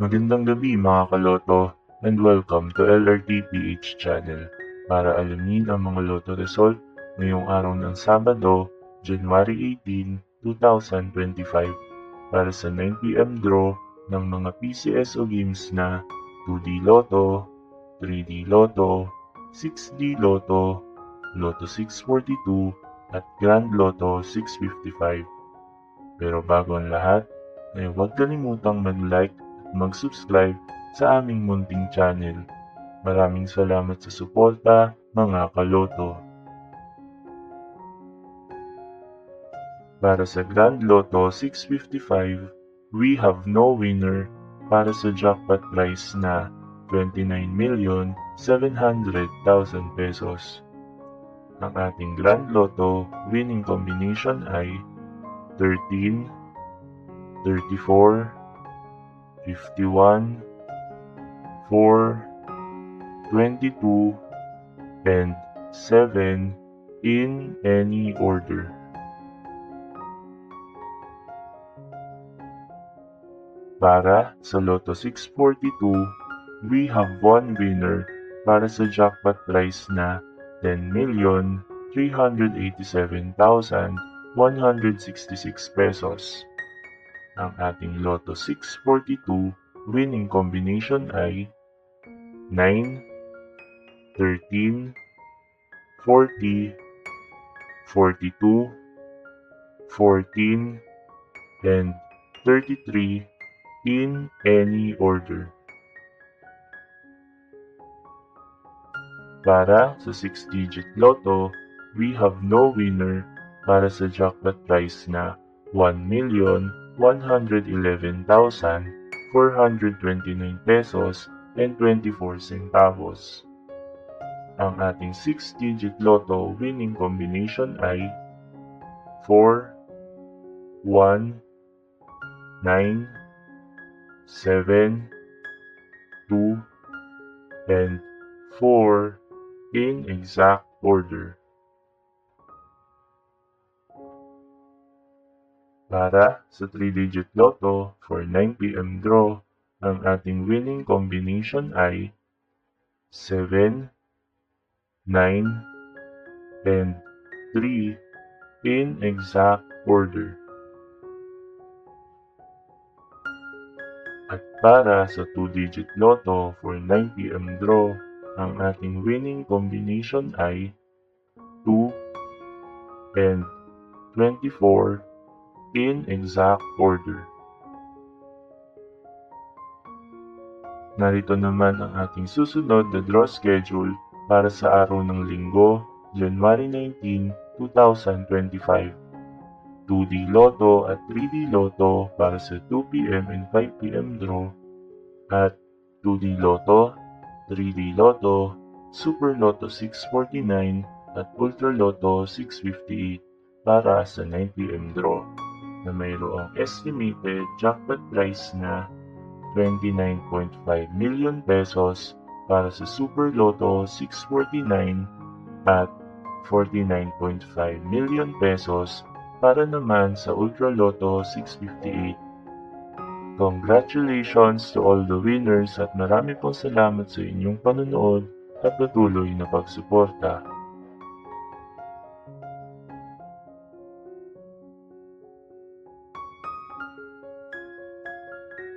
Magandang gabi mga kaloto and welcome to LRTPH channel para alamin ang mga loto result ngayong araw ng Sabado, January 18, 2025 para sa 9 p.m. draw ng mga PCSO games na 2D Lotto, 3D Lotto, 6D Lotto, Lotto 642 at Grand Lotto 655. Pero bago ang lahat, ay huwag kalimutang mag-like at mag-subscribe sa aming munting channel. Maraming salamat sa suporta, mga kaloto. Para sa Grand Lotto 655, we have no winner para sa jackpot prize na 29,700,000 pesos. Ang ating Grand Lotto winning combination ay 13, 34, 51, 4, 22, and 7 in any order. Para sa Lotto 642, we have one winner para sa jackpot prize na 10,387,166 pesos. Ang ating Lotto 642 winning combination ay 9, 13, 40, 42, 14, and 33 in any order. Para sa 6-digit Lotto, we have no winner para sa jackpot prize na 1,111,429 pesos and 24 centavos. Ang ating 6-digit Lotto winning combination ay 4, 1, 9, 7, 2, and 4 in exact order. Para sa 3-digit Lotto for 9 p.m. draw, ang ating winning combination ay 7, 9, and 3 in exact order. At para sa 2-digit Lotto for 9 p.m. draw, ang ating winning combination ay 2 and 24 in exact order. Narito naman ang ating susunod na draw schedule para sa araw ng Linggo, January 19, 2025. 2D Lotto at 3D Lotto para sa 2 p.m. and 5 p.m. draw at 2D Lotto, 3D Lotto, Super Lotto 649 at Ultra Lotto 658 para sa 9 p.m. draw na mayroong estimated jackpot prize na 29.5 million pesos para sa Super Lotto 649 at 49.5 million pesos para naman sa Ultra Lotto 658. Congratulations to all the winners at marami pong salamat sa inyong panonood at patuloy na pagsuporta.